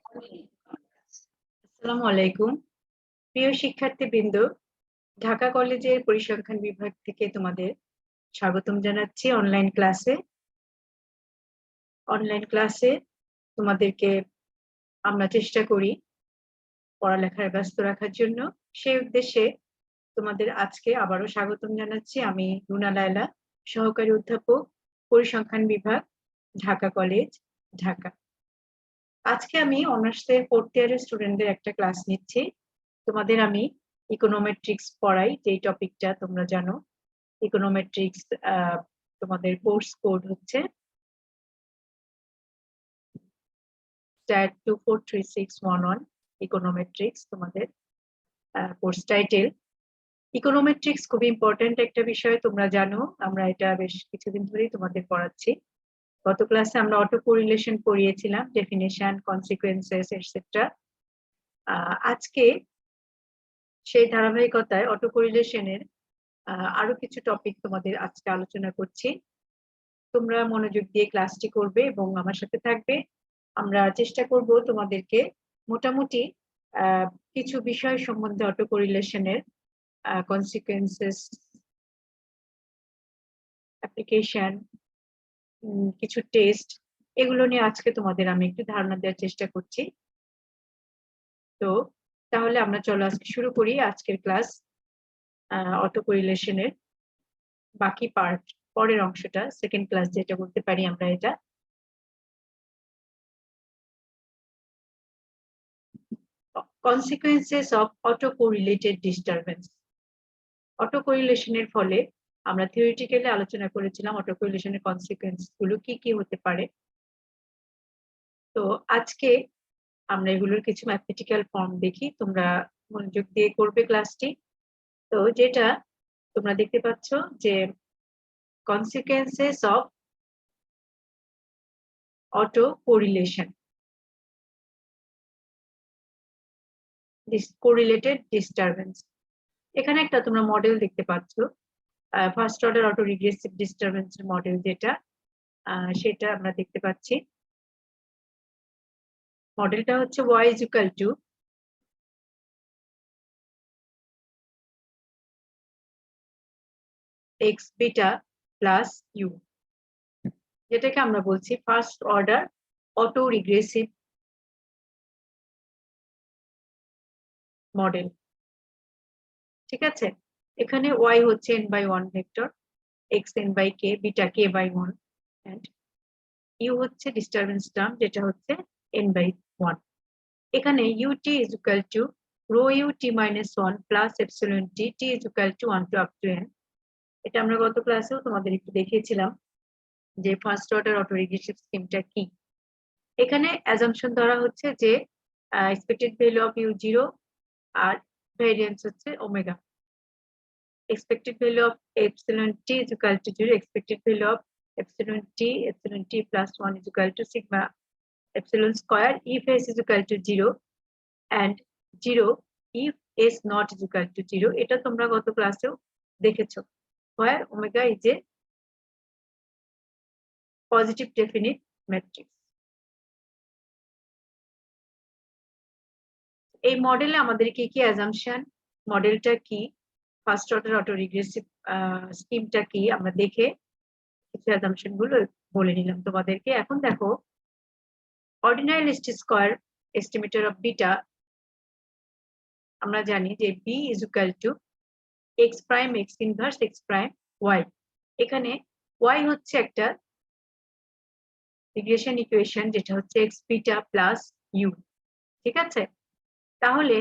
আসসালামু আলাইকুম। প্রিয় শিক্ষার্থীবৃন্দ, ঢাকা কলেজের পরিসংখ্যান বিভাগ থেকে তোমাদের স্বাগতম জানাচ্ছি অনলাইন ক্লাসে তোমাদেরকে আমরা চেষ্টা করি পড়ালেখায় ব্যস্ত রাখার জন্য। সেই উদ্দেশ্যে তোমাদের আজকে আবারও স্বাগতম জানাচ্ছি। আমি রুনা লায়লা, সহকারী অধ্যাপক, পরিসংখ্যান বিভাগ, ঢাকা কলেজ, ঢাকা। আজকে আমি অনার্সের 4th ইয়ারের স্টুডেন্টদের একটা ক্লাস নিচ্ছি। তোমাদের আমি ইকোনোমেট্রিক্স পড়াই, যেই টপিকটা তোমরা জানো। ইকোনোমেট্রিক্স তোমাদের কোর্স কোড হচ্ছে স্ট্যাট 243611। ইকোনোমেট্রিক্স তোমাদের কোর্স টাইটেল। ইকোনোমেট্রিক্স খুব ইম্পর্টেন্ট একটা বিষয়, তোমরা জানো। আমরা এটা বেশ কিছুদিন ধরেই তোমাদের পড়াচ্ছি। গত ক্লাসে আমরা অটো কোরিলেশন পড়িয়েছিলাম, ডেফিনেশন, কনসিকুয়েন্সেস এটসেট্রা। আজকে সেই ধারাবাহিকতায় অটো কোরিলেশনের আরো কিছু টপিক তোমাদের আজকে আলোচনা করছি। তোমরা মনোযোগ দিয়ে ক্লাসটি করবে এবং আমার সাথে থাকবে। আমরা চেষ্টা করব তোমাদেরকে মোটামুটি কিছু বিষয় সম্বন্ধে অটো কোরিলেশনের কনসিকুয়েন্সেস, অ্যাপ্লিকেশন, কিছু টেস্ট, এগুলো নিয়ে আজকে তোমাদের আমি একটু ধারণা দেওয়ার চেষ্টা করছি। তো তাহলে আমরা চলো আজকে শুরু করি আজকের ক্লাস। অটো কোরিলেশনের বাকি পার্ট, পরের অংশটা, সেকেন্ড ক্লাস যেটা বলতে পারি আমরা এটা। Consequences of auto correlated disturbance. Auto কোরিলেশনের ফলে আমরা থিওরিটিক্যালি আলোচনা করেছিলাম অটো কোরিলেশনের কনসিকুয়েন্স গুলো কি কি হতে পারে। তো আজকে আমরা এগুলোর কিছু ম্যাথমেটিক্যাল ফর্ম দেখি, তোমরা মনোযোগ দিয়ে করবে ক্লাসটি। তো যেটা তোমরা দেখতে পাচ্ছ যে consequences of auto correlation, correlated disturbance. এখানে একটা তোমরা মডেল দেখতে পাচ্ছ, first order auto regressive disturbance model, যেটা সেটা আমরা দেখতে পাচ্ছি। মডেলটা হচ্ছে y is equal to x beta plus u, যেটাকে আমরা বলছি first order auto regressive model. ঠিক আছে, এখানে y হচ্ছে n/1 vector, x n/k, beta k/1, and u হচ্ছে ডিস্টারবেন্স টার্ম, যেটা হচ্ছে n/1। এখানে ut is equal to rho ut minus 1 plus epsilon t, t is equal to 1 to up to n। এটা আমরা গত ক্লাসেও তোমাদের একটু দেখিয়েছিলাম যে ফার্স্ট অর্ডার অটো রিগ্রেসিভ স্কিমটা কি। এখানে অ্যাজাম্পশন ধরা হচ্ছে যে এক্সপেক্টেড ভ্যালু অফ ইউ 0 আর ভেরিয়েন্স হচ্ছে omega. expected value of epsilon t is equal to 0, expected value of epsilon t plus 1 is equal to sigma epsilon square if s is equal to 0 and 0 if s not is equal to 0। এটা তোমরা গত ক্লাসেও দেখেছো, where omega is a positive definite matrix। এই মডেলে আমাদের কি কি অ্যাজাম্পশন, মডেলটা কি, ফার্স্ট অর্ডার অটো রিগ্রেসিভ স্কিমটা কি, আমরা দেখে কিছু অ্যাজাম্পশন গুলো বলে নিলাম তোমাদেরকে। এখন দেখো, ordinary least square estimator of beta, আমরা জানি যে b is equal to x prime x inverse x prime y। এখানে y হচ্ছে একটা রিগ্রেশন ইকুয়েশন, যেটা হচ্ছে x বিটা প্লাস u। ঠিক আছে, তাহলে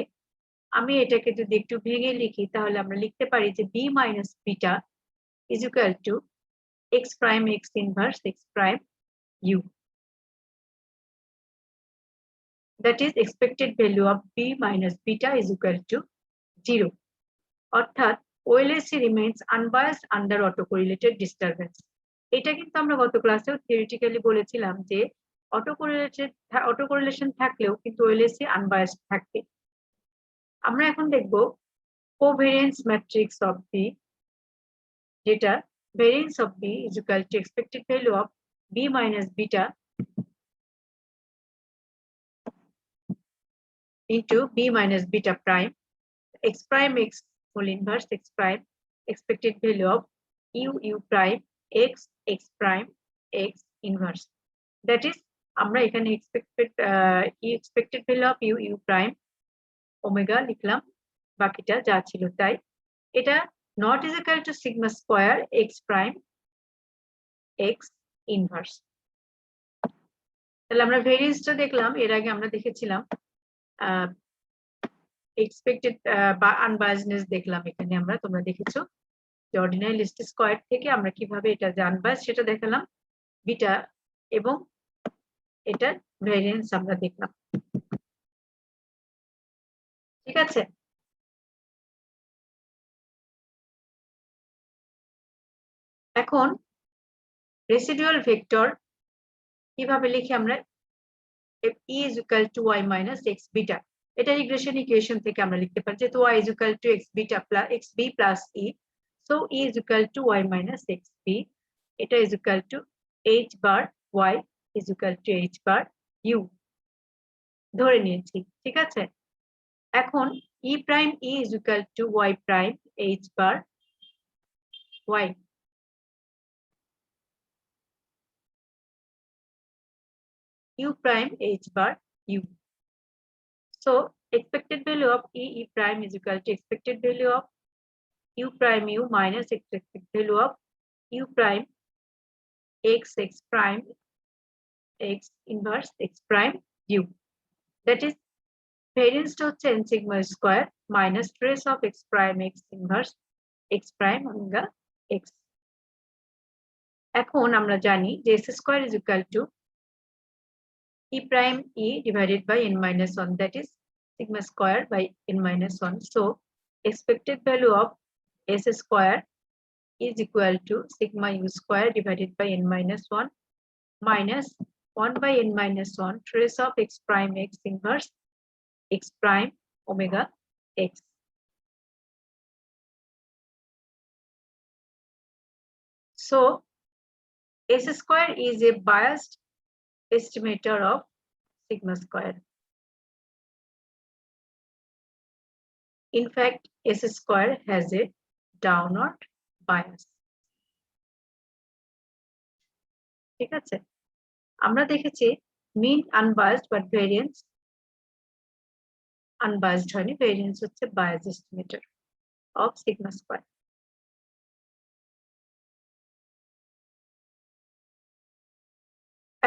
আমি এটাকে যদি একটু ভেঙে লিখি, তাহলে আমরা লিখতে পারি যে b minus beta is equal to x prime x inverse x prime u, that is expected value of b minus beta is equal to 0। অর্থাৎ OLSC remains unbiased under autocorrelated disturbance। এটা কিন্তু আমরা গত ক্লাসেও থিওরিটিক্যালি বলেছিলাম যে অটোকোরিলেশন থাকলেও কিন্তু OLSC আনবায়াসড থাকবে। আমরা এখন দেখব কোভেরিয়েন্স ম্যাট্রিক্স অফ বি, যেটা variance of b is equal to expected value of b minus beta into b minus beta prime x prime x whole inverse x prime expected value of u prime x x prime x inverse. That is আমরা এখানে expected value of u prime omega লিখলাম, বাকিটা যা ছিল তাই। এটা not is equal to sigma square x prime x inverse। তাহলে আমরা ভেরিয়েন্সটা দেখলাম, এর আগে আমরা দেখেছিলাম এক্সপেক্টেড বা আনবায়াসনেস দেখলাম, এখানে আমরা তোমরা দেখেছো যে অর্ডিনারি লিস্ট স্কয়ার থেকে আমরা কিভাবে এটা যে আনবায়াস সেটা দেখালাম, বিটা এবং এটার ভেরিয়েন্স আমরা দেখলাম। ঠিক আছে, এখন রেসিডুয়াল ভেক্টর কিভাবে লিখি আমরা, e is equal to y minus x beta, এটা রিগ্রেশন ইকুয়েশন থেকে আমরা লিখতে পারি যেহেতু y is equal to x beta plus xb plus e, so e is equal to y minus xb, এটা is equal to h bar y is equal to h bar u ধরে নিয়েছি। ঠিক আছে, এখন e prime e is equal to y prime h bar y, u prime h bar u. So expected value of e prime is equal to expected value of u prime u minus expected value of u prime x x prime x inverse x prime u. That is variance হচ্ছে n sigma square minus trace of x prime x inverse x prime omega x. এখন আমরা জানি যে s square is equal to e prime e divided by n minus 1, that is sigma square by n minus 1. So expected value of s square is equal to sigma u square divided by n minus 1 minus 1 by n minus 1 trace of x prime x inverse x prime omega x. So s square is a biased estimator of sigma square. In fact, s square has a downward bias. ঠিক আছে, আমরা দেখেছি মিন unbiased but variance unbiased হয়নি, variance হচ্ছে bias estimator of sigma square.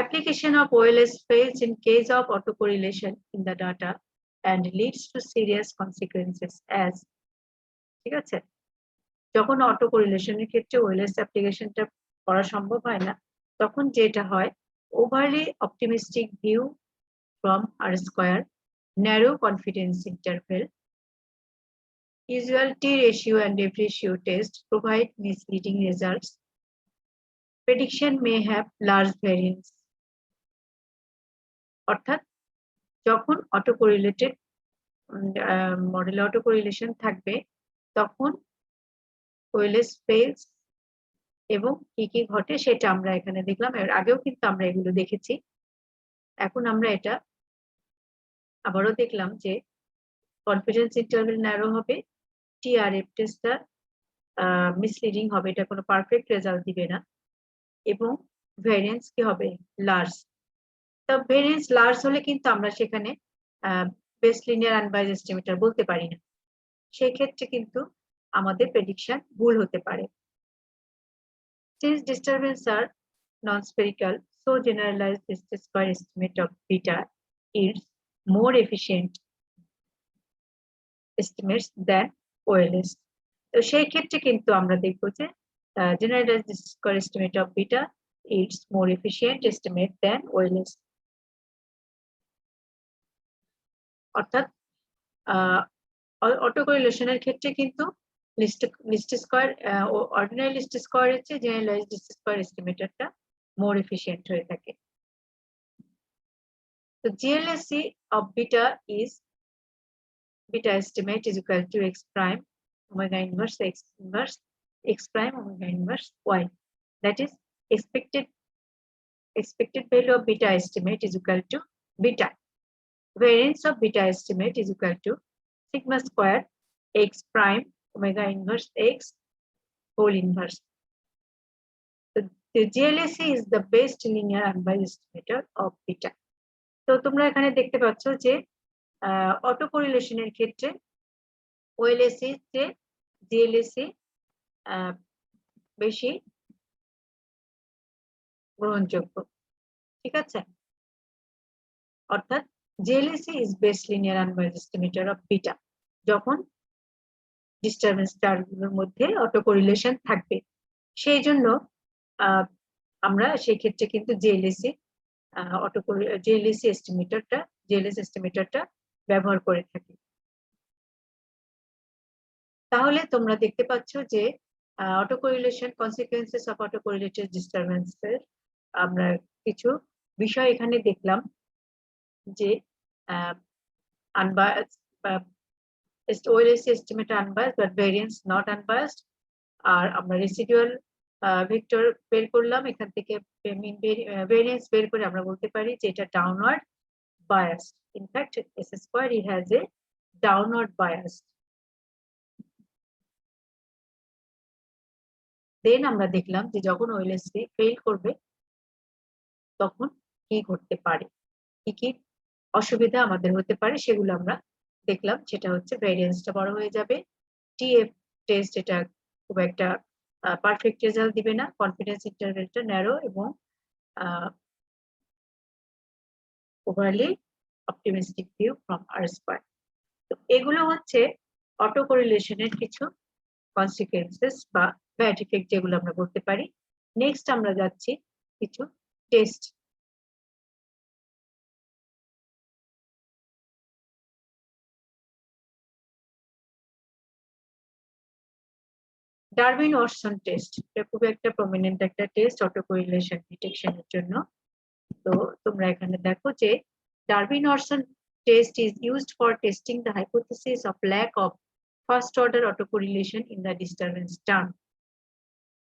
Application of OLS fails in case of autocorrelation in the data and leads to serious consequences as, ঠিক আছে, যখন অটোকোরিলেশনের ক্ষেত্রে ওএলএস অ্যাপ্লিকেশনটা করা সম্ভব হয় না, তখন যেটা হয় overly optimistic view from R square, narrow confidence interval, usual T ratio and F ratio test provide misleading results. Prediction may have large variance. অর্থাৎ যখন অটোকোরিলেটেড মডেলে অটোকোরিলেশন থাকবে তখন ওএলএস ফেলস এবং কি কি ঘটে সেটা আমরা এখানে দেখলাম, এর আগেও কিন্তু আমরা এগুলো দেখেছি। এখন আমরা এটা আবারও দেখলাম যে কনফিডেন্স ইন্টারভ্যাল ন্যারো হবে, টিআরএফ টেস্টটা মিসলিডিং হবে, এটা কোনো পারফেক্ট রেজাল্ট দিবে না, এবং ভেরিয়েন্স কি হবে লার্জ। তো ভেরিয়েন্স লার্জ হলে কিন্তু আমরা সেখানে বেস্ট লিনিয়ার আনবায়াস এস্টিমেটর বলতে পারি না, সেই ক্ষেত্রে কিন্তু আমাদের প্রেডিকশন ভুল হতে পারে। Since disturbances are non-spherical, so generalized least square estimate of beta yields more efficient estimates than OLS. তো সেই ক্ষেত্রে কিন্তু আমরা দেখব যে generalized least square estimate of beta yields more efficient estimate than OLS. অর্থাৎ অটোকোরিলেশনের ক্ষেত্রে কিন্তু লিস্ট স্কয়ার অর্ডিনারি লিস্ট স্কয়ারের চেয়ে জেনারেলাইজড লিস্ট স্কয়ার এস্টিমেটরটা মোর এফিশিয়েন্ট হয়ে থাকে। তো GLSC of beta is beta estimate is equal to x prime omega inverse x inverse x prime omega inverse y. That is expected value of beta estimate is equal to beta. variance of beta estimate is equal to sigma square x prime omega inverse x whole inverse. The JLAC is the best linear unbiased estimator of beta. তো তোমরা এখানে দেখতে পাচ্ছ যে auto কোরিলেশনের ক্ষেত্রে OLAC যে JLAC বেশি গ্রহণযোগ্য, ঠিক আছে? অর্থাৎ JLAC is best linear unbiased estimator of beta যখন ডিস্টারবেন্স স্টারগুলোর মধ্যে অটো কোরিলেশন থাকবে। সেই জন্য আমরা সেই ক্ষেত্রে কিন্তু JLAC এস্টিমেটরটা ব্যবহার করে থাকি। তাহলে তোমরা দেখতে পাচ্ছ যে auto correlation consequences of auto correlated ডিস্টারবেন্সের আমরা কিছু বিষয় এখানে দেখলাম যে unbiased OLAC estimator unbiased but variance not unbiased, আর আমরা রেসিডুয়াল ভেক্টর বের করলাম, এখান থেকে মিন ভেরিয়েন্স বের করে আমরা বলতে পারি যে এটা downward bias. In fact S square it has a downward bias. দেন আমরা দেখলাম যে যখন OLAC ফেল করবে তখন কি ঘটতে পারে, কি কি অসুবিধা আমাদের হতে পারে সেগুলো আমরা দেখলাম। সেটা হচ্ছে ভেরিয়েন্সটা বড় হয়ে যাবে, TF টেস্ট এটা খুব একটা পারফেক্ট রেজাল্ট দিবে না, কনফিডেন্স ইন্টারভ্যালটা ন্যারো এবং overlay optimistic view from R square. তো এগুলো হচ্ছে অটো কোরিলেশনের কিছু কনসিকুয়েন্সেস বা ব্যাড ইফেক্ট যেগুলো আমরা বলতে পারি। নেক্সট আমরা যাচ্ছি কিছু টেস্ট। ডারউইন-ওয়াটসন টেস্ট এটা খুব একটা প্রমিনেন্ট একটা টেস্ট অটো কোরিলেশন ডিটেকশনের জন্য। তো তোমরা এখানে দেখো যে Darwin-Watson test is used for testing the hypothesis of lack of first order autocorrelation in the disturbance term.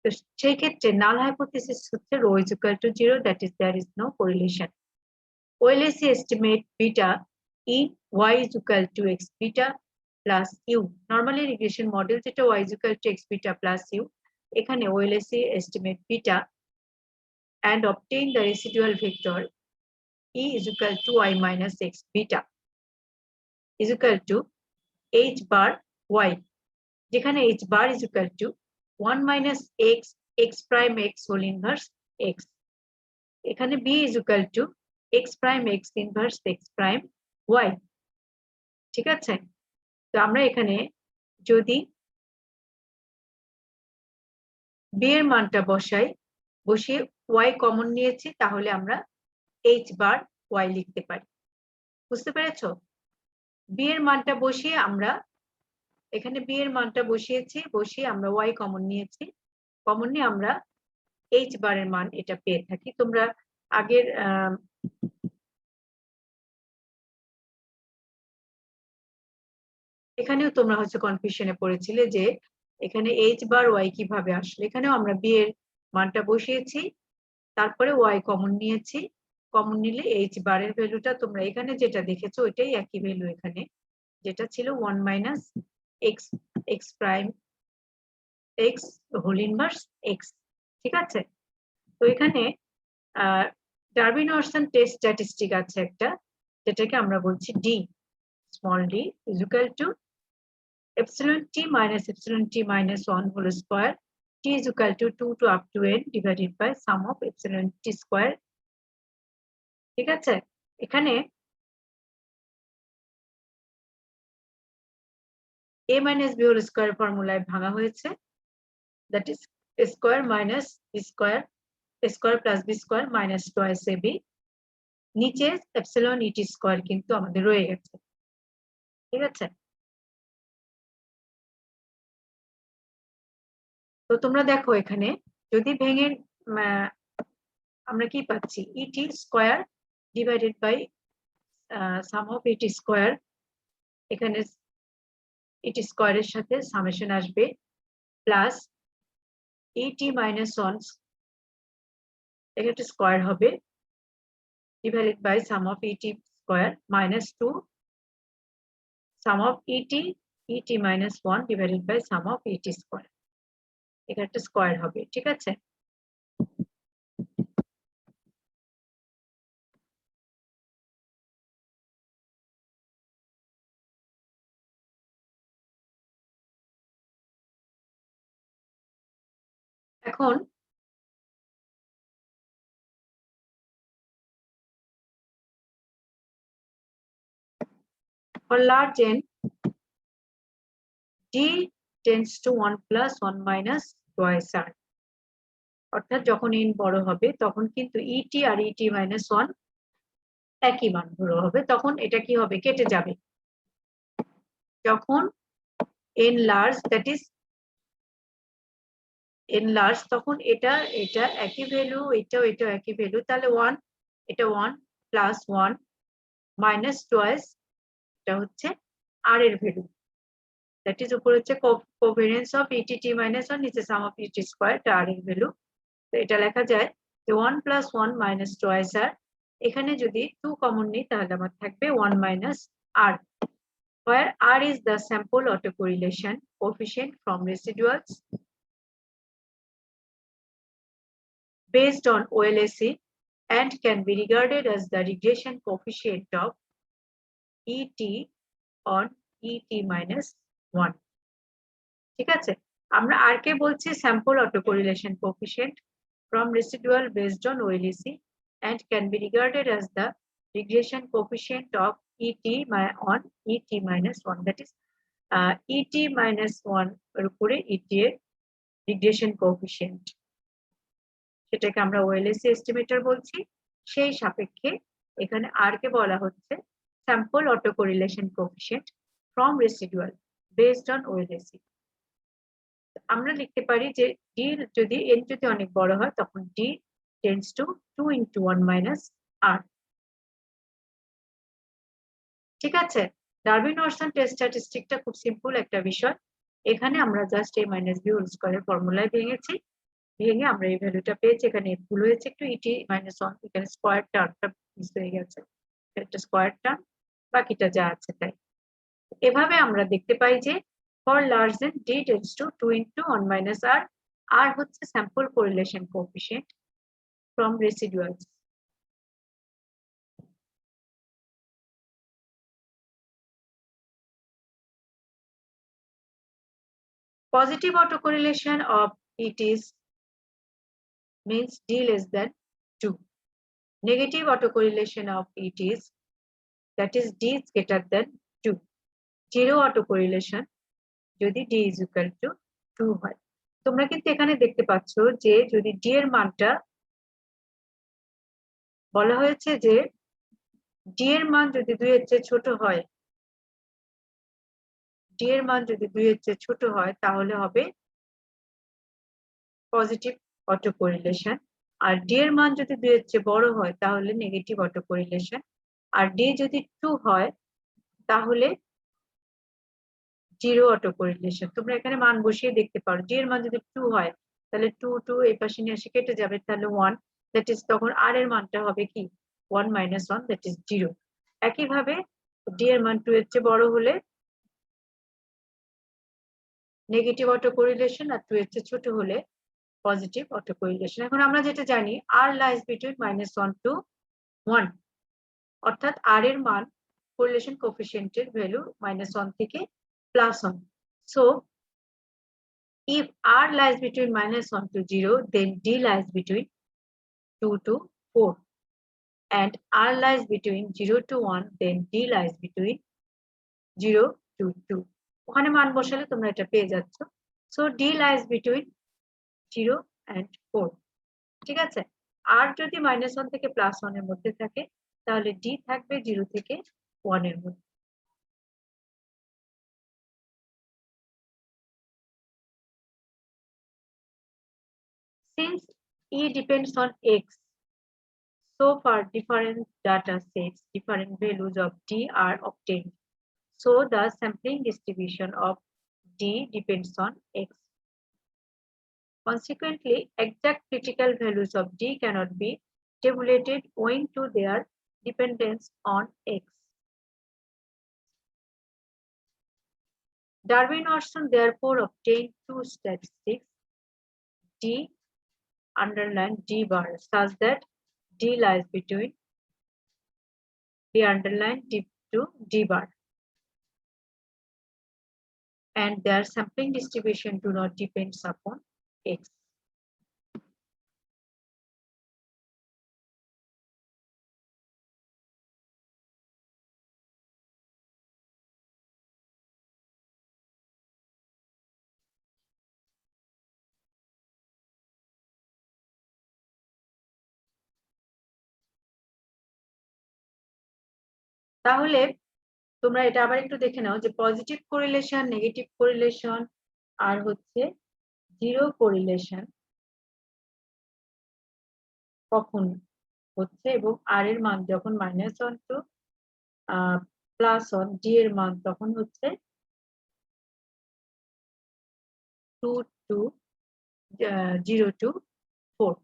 তো সেই ক্ষেত্রে নাল হাইপোথিসিস হচ্ছে rho is equal to 0, that is there is no correlation. OLAC estimate beta in y is equal to x beta plus u. Normally regression model যেটা y is equal to x beta plus u, এখানে OLAC estimate beta and obtain the residual vector E is equal to y minus x beta is equal to h bar y, যেখানে h bar is equal to 1 minus x x prime x whole inverse x, এখানে b is equal to x prime x inverse x prime y, ঠিক আছে? তো আমরা এখানে যদি b এর মানটা বসিয়ে y কমন নিয়েছি তাহলে আমরা h বার y লিখতে পারি। বুঝতে পেরেছো? b এর মানটা বসিয়ে আমরা এখানে b এর মানটা বসিয়ে আমরা y কমন নিয়েছি, কমন নিয়ে আমরা h বারের মান এটা পেয়ে থাকি। তোমরা আগের এখানেও তোমরা হচ্ছে কনফিউশনে পড়েছিলে যে এখানে h বার y কিভাবে আসলে। এখানেও আমরা b এর মানটা বসিয়েছি, তারপরে y কমন নিয়েছি, কমন নিলে h বারের ভ্যালুটা তোমরা এখানে যেটা দেখেছো ওইটাই একই ভ্যালু এখানে, যেটা ছিল 1 minus x x prime x whole inverse x, ঠিক আছে? তো এখানে ডারউইন-ওয়াটসন টেস্ট স্ট্যাটিস্টিক আছে একটা, যেটাকে আমরা বলছি d small d is equal to epsilon t minus 1 whole square, t is equal to 2 to up to n divided by sum of epsilon t square, ঠিক আছে? এখানে a minus b whole square ফর্মুলায় ভাঙা হয়েছে, that is a square minus b square, a square plus b square minus twice ab, নিচে epsilon et square কিন্তু আমাদের রয়ে গেছে, ঠিক আছে? তো তোমরা দেখো এখানে যদি ভেঙে আমরা কি পাচ্ছি, et square divided by sum of et square, এখানে et square এর সাথে সামেশন আসবে প্লাস et minus 1 এখানে স্কয়ার হবে divided by sum of et square minus 2 sum of et minus 1 divided by sum of et square. এটা একটা square হবে, ঠিক আছে? এখন for large n d tends to 1 plus 1 minus twice r, অর্থাৎ যখন n বড় হবে তখন কিন্তু et আর et minus 1 একই মান বড় হবে, তখন এটা কি হবে, কেটে যাবে। যখন n large, that is n large, তখন এটা একই ভ্যালু, এটাও একই ভ্যালু, তাহলে 1 এটা 1 প্লাস 1 মাইনাস টুয়াইস এটা হচ্ছে r এর ভ্যালু, দ্যাট ইজ উপরে হচ্ছে কোভেরিয়েন্স অফ et minus 1, নিচে সাম অফ et স্কয়ার, এটা r এর ভ্যালু। তো এটা লেখা যায় যে 1 plus 1 minus twice r, এখানে যদি 2 কমন নিই তাহলে আমার থাকবে 1 minus r, where r is the sample autocorrelation coefficient from residuals based on OLSC and can be regarded as the regression coefficient of et on et minus 1, ঠিক আছে? আমরা r কে বলছি sample autocorrelation coefficient from residual based on OLSC and can be regarded as the regression coefficient of et on et minus 1, that is et minus 1 এর উপরে et এর regression coefficient, সেটাকে আমরা OLSC estimator বলছি। সেই সাপেক্ষে এখানে r কে বলা হচ্ছে sample autocorrelation coefficient from residual based on OLSC। আমরা লিখতে পারি যে d যদি n যদি অনেক বড় হয় তখন d tends to 2 into 1 minus r, ঠিক আছে? ডারউইন-ওয়াটসন টেস্ট স্ট্যাটিস্টিকটা খুব সিম্পল একটা বিষয়। এখানে আমরা just a minus b whole স্কয়ারের ফর্মুলায় ভেঙেছি, ভেঙে আমরা এই ভ্যালুটা পেয়েছি। এখানে ভুল হয়েছে একটু, et minus 1, এখানে স্কয়ার টার্মটা মিস হয়ে গেছে, এটা স্কয়ার টার্ম, বাকিটা যা আছে তাই। এভাবে আমরা দেখতে পাই যে for large n d tends to 2 into 1 minus r, r হচ্ছে sample correlation coefficient from residuals। Positive autocorrelation of it is means d less than 2. Negative autocorrelation of it is, that is d is greater than 2. Zero autocorrelation যদি d is equal to 2 হয়। তোমরা কিন্তু এখানে দেখতে পাচ্ছ যে যদি d এর মানটা বলা হয়েছে যে d এর মান যদি 2 এর চেয়ে ছোট হয়, d এর মান যদি 2 এর চেয়ে ছোট হয় তাহলে হবে পজিটিভ অটোকোরিলেশন, আর d এর মান যদি 2 এর চেয়ে বড় হয় তাহলে নেগেটিভ অটোকোরিলেশন, আর d যদি 2 হয় তাহলে জিরো অটোকোরিলেশন। তোমরা এখানে মান বসিয়ে দেখতে পারো, d এর মান যদি 2 হয় তাহলে 2 2 এই পাশে নিয়ে এসে কেটে যাবে, তাহলে 1, দ্যাট ইজ তখন r এর মানটা হবে কি 1 minus 1, দ্যাট ইজ 0। একইভাবে d এর মান 2 এর চেয়ে বড় হলে নেগেটিভ অটোকোরিলেশন, আর 2 এর চেয়ে ছোট হলে পজিটিভ অটোকোরিলেশন। এখন আমরা যেটা জানি r lies between -1 to 1, অর্থাৎ r এর মান কোরিলেশন কোএফিসিয়েন্টের ভ্যালু -1 থেকে +1। So if r lies between -1 to 0, then d lies between 2 to 4, and r lies between 0 to 1, then d lies between 0 to 2। ওখানে মান বসালে তোমরা এটা পেয়ে যাচ্ছ। So d lies between 0 and 4, ঠিক আছে? আর যদি -1 থেকে +1 এর মধ্যে থাকে তাহলে d থাকবে 0 থেকে 1 এর মধ্যে। Since E depends on X, so far different data sets, different values of D are obtained. So the sampling distribution of D depends on X. Consequently, exact critical values of D cannot be tabulated owing to their dependence on X. Darwin-Watson therefore obtained two statistics D underline D bar such that D lies between D underline D to D bar and their sampling distribution do not depend upon X. তাহলে তোমরা এটা আবার একটু দেখে নাও যে positive correlation, negative correlation আর হচ্ছে zero correlation কখন হচ্ছে এবং আর এর মান যখন -1 টু +1, ডি এর মান তখন হচ্ছে 2 to 0 to 4.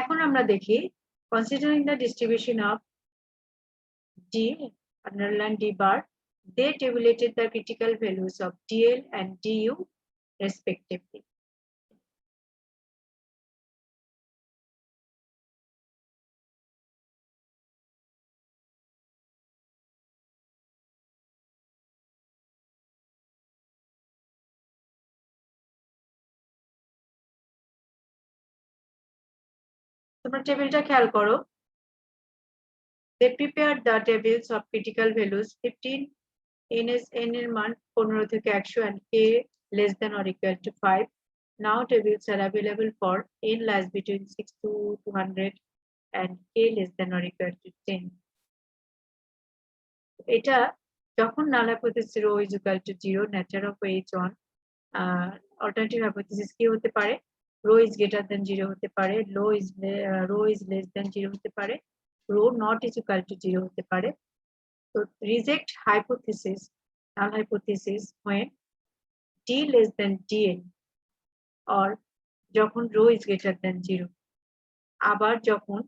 এখন আমরা দেখি considering the distribution of D underline D bar, they tabulated the critical values of DL and DU respectively. তোমরা টেবিলটা খেয়াল করো। They prepared the tables of critical values 15 n এর মান 15 থেকে 100 and k less than or equal to 5. Now tables are available for n lies between 6 to 200 and k less than or equal to 10. এটা যখন null hypothesis rho is equal to 0, nature of H1, alternative hypothesis কি হতে পারে? Rho is greater than 0 হতে পারে, rho is less than 0 হতে পারে, rho not is equal to 0 হতে পারে। So reject hypothesis, null hypothesis when d less than dn or যখন rho is greater than 0, আবার যখন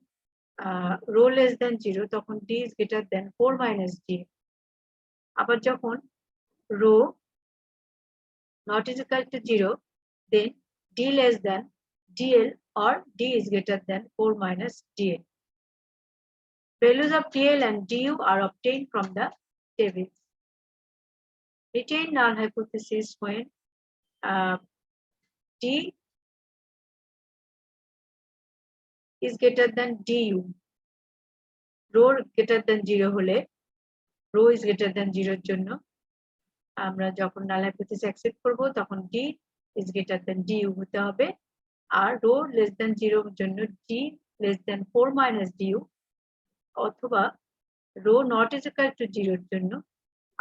rho less than 0 তখন d is greater than 4 minus dn, আবার যখন rho not is equal to 0, then d less than dl or d is greater than 4 minus dl. Values of dl and du are obtained from the tables. Retain null hypothesis when d is greater than du. Rho greater than 0 হলে rho is greater than 0 এর জন্য আমরা যখন null hypothesis accept করব তখন d is greater than du হতে হবে আর rho less than 0 এর জন্য d less than 4 minus du অথবা rho not is equal to 0 এর জন্য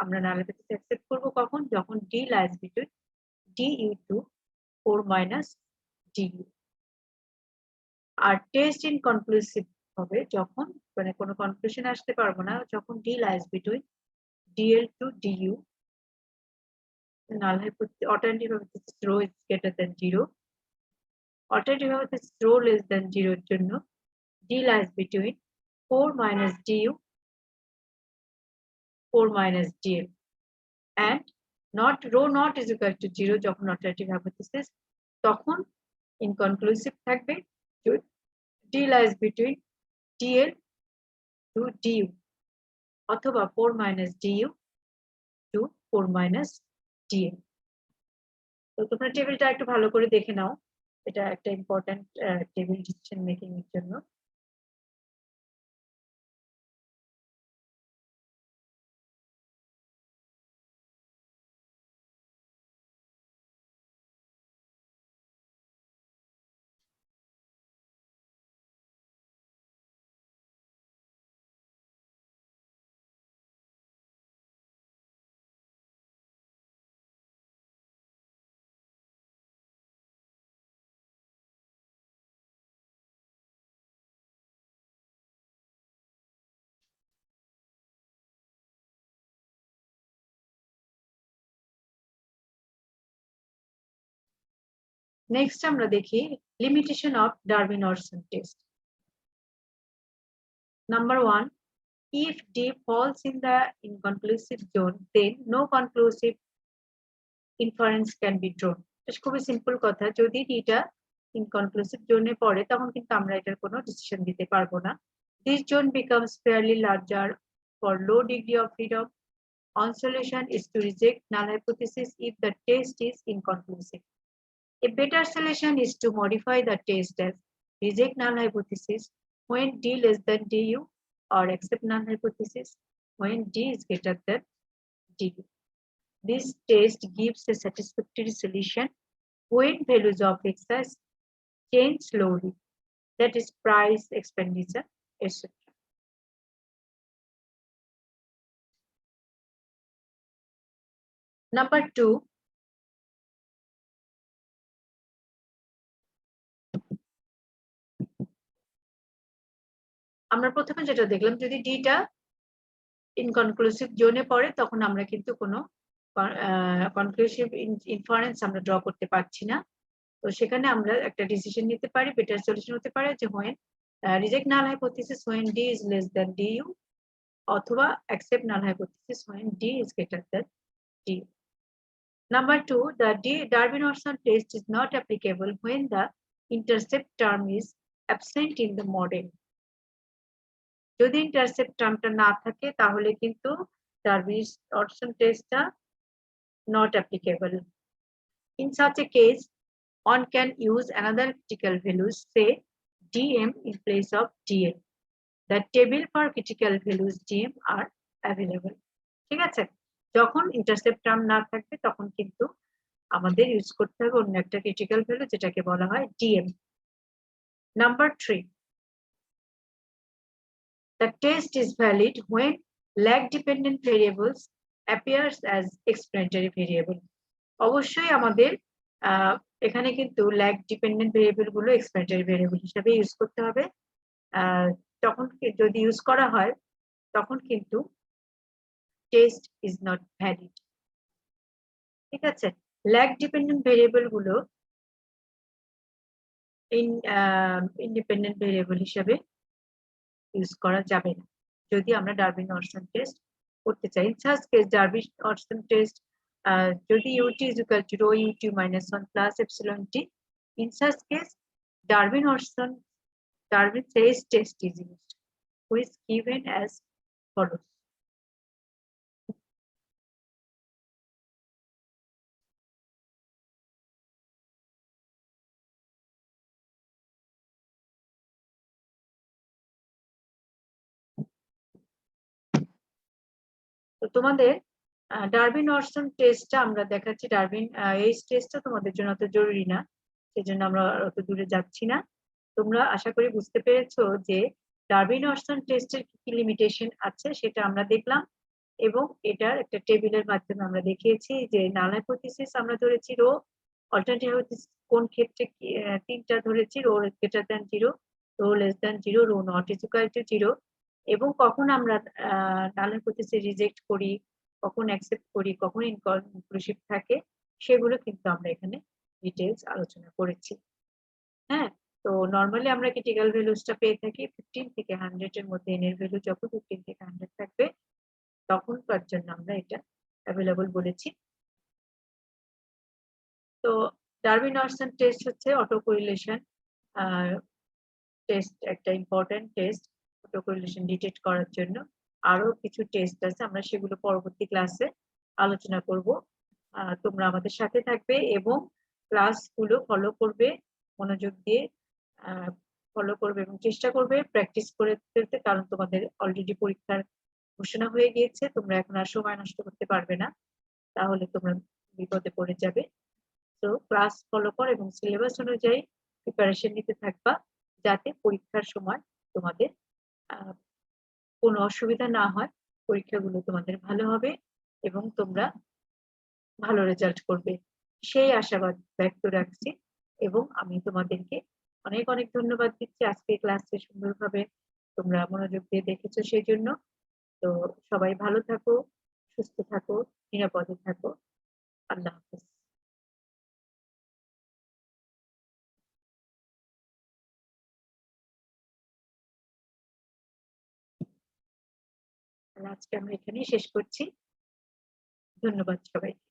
আমরা null hypothesis accept করব কখন যখন d lies between du to 4 minus du আর টেস্ট ইনকনক্লুসিভ হবে যখন মানে কোনো কনক্লুশন আসতে পারবো না যখন d lies between dl to du, null hypothesis alternative hypothesis rho is greater than 0, alternative hypothesis rho less than 0 এর জন্য d lies between 4 minus du 4 minus dl and not rho not is equal to 0 যখন alternative hypothesis তখন ইনকনক্লুসিভ থাকবে d lies between dl to du অথবা 4 minus du to 4 minus dl. তো তোমরা টেবিলটা একটু ভালো করে দেখে নাও, এটা একটা ইম্পর্টেন্ট টেবিল ডিসিশন মেকিং এর জন্য। নেক্সট আমরা দেখি limitation of Darwin-Orson test. Number 1, if D falls in the inconclusive zone, then no conclusive inference can be drawn. এটা খুবই সিম্পল কথা, যদি ডিটা ইনকনক্লুসিভ জোনে পড়ে তখন কিন্তু আমরা এটার কোনো ডিসিশন দিতে পারবো না। This zone becomes fairly larger for low degree of freedom. On solution is to reject null hypothesis if the test is inconclusive. A better solution is to modify the test as reject null hypothesis when D less than DU or accept null hypothesis when D is greater than DU. This test gives a satisfactory solution when values of excess change slowly, that is price, expenditure, etc. Number 2, আমরা প্রথমে যেটা দেখলাম, যদি ডিটা ইনকনক্লুসিভ জোনে পড়ে তখন আমরা কিন্তু কোনো কনক্লুসিভ ইনফারেন্স আমরা ড্র করতে পারছি না। তো সেখানে আমরা একটা ডিসিশন নিতে পারি, বেটার সলিউশন হতে পারে যে when reject null hypothesis when D is less than DU অথবা accept null hypothesis when D is greater than DU. Number 2, the Darwin-Orson test is not applicable when the intercept term is absent in the model. যদি intercept টার্মটা না থাকে তাহলে কিন্তু Darwin-Orson টেস্টটা not applicable. In such a case, one can use another critical values, say dm in place of dn. The table for critical values dm are available. ঠিক আছে, যখন intercept term না থাকবে তখন কিন্তু আমাদের ইউজ করতে হবে অন্য একটা ক্রিটিক্যাল ভ্যালু যেটাকে বলা হয় dm. Number 3, the test is valid when lag dependent variables appears as explanatory variable. অবশ্যই আমাদের এখানে কিন্তু ল্যাগ ডিপেন্ডেন্ট ভেরিয়েবল গুলো এক্সপ্লেনেটরি ভেরিয়েবল হিসেবে ইউজ করতে হবে। তখন যদি ইউজ করা হয় তখন কিন্তু টেস্ট ইজ নট ভ্যালিড। ঠিক আছে, ল্যাগ ডিপেন্ডেন্ট ভেরিয়েবল গুলো ইন্ডিপেন্ডেন্ট ভেরিয়েবল হিসেবে ইউজ করা যাবে না যদি আমরা ডারউইন-অরসন টেস্ট করতে চাই। In such case Darwin-Orson test যদি ut is equal to rho ut minus 1 plus epsilon t, in such case Darwin Say's test is used, which is given as follows. তো তোমাদের ডারউইন-অরসন টেস্টটা আমরা দেখাচ্ছি। এই টেস্টটা তোমাদের জন্য অত জরুরি না, সেজন্য আমরা অত দূরে যাচ্ছি না। তোমরা আশা করি বুঝতে পেরেছো যে ডারউইন-অরসন টেস্টের কি কি লিমিটেশন আছে সেটা আমরা দেখলাম, এবং এটার একটা টেবিলের মাধ্যমে আমরা দেখিয়েছি যে নাল হাইপোথিসিস আমরা ধরেছি রো, অল্টারনেটিভ হাইপোথিসিস কোন ক্ষেত্রে তিনটা ধরেছি, rho greater than 0, rho less than 0, rho not is equal to 0, এবং কখন আমরা নাল হাইপোথিসিস রিজেক্ট করি, কখন অ্যাকসেপ্ট করি, কখন ইনকনক্লুসিভ থাকে, সেগুলো কিন্তু আমরা এখানে ডিটেইলস আলোচনা করেছি। হ্যাঁ, তো নরমালি আমরা ক্রিটিক্যাল ভ্যালুসটা পেয়ে থাকি 15 থেকে 100 এর মধ্যে। n এর ভ্যালু যখন 15 থেকে 100 থাকবে তখন তার জন্য আমরা এটা অ্যাভেলেবল বলেছি। তো ডারউইন-অরসন টেস্ট হচ্ছে অটো কোরিলেশন টেস্ট, একটা important test auto correlation detect করার জন্য। আরো কিছু টেস্ট আছে, আমরা সেগুলো পরবর্তী ক্লাসে আলোচনা করব। তোমরা আমাদের সাথে থাকবে এবং ক্লাসগুলো ফলো করবে, মনোযোগ দিয়ে ফলো করবে এবং চেষ্টা করবে প্র্যাকটিস করে ফেলতে, কারণ তোমাদের অলরেডি পরীক্ষার ঘোষণা হয়ে গিয়েছে, তোমরা এখন আর সময় নষ্ট করতে পারবে না, তাহলে তোমরা বিপদে পড়ে যাবে। তো ক্লাস ফলো কর এবং সিলেবাস অনুযায়ী প্রিপারেশন নিতে থাকবা, যাতে পরীক্ষার সময় তোমাদের কোনো অসুবিধা না হয়, পরীক্ষাগুলো তোমাদের ভালো হবে এবং তোমরা ভালো রেজাল্ট করবে, সেই আশাবাদ ব্যক্ত রাখছি। এবং আমি তোমাদেরকে অনেক অনেক ধন্যবাদ দিচ্ছি আজকে ক্লাসে সুন্দরভাবে তোমরা মনোযোগ দিয়ে দেখেছো সেই জন্য। তো সবাই ভালো থাকো, সুস্থ থাকো, নিরাপদে থাকো। আল্লাহ হাফেজ। তাহলে আজকে আমরা এখানেই শেষ করছি। ধন্যবাদ সবাইকে।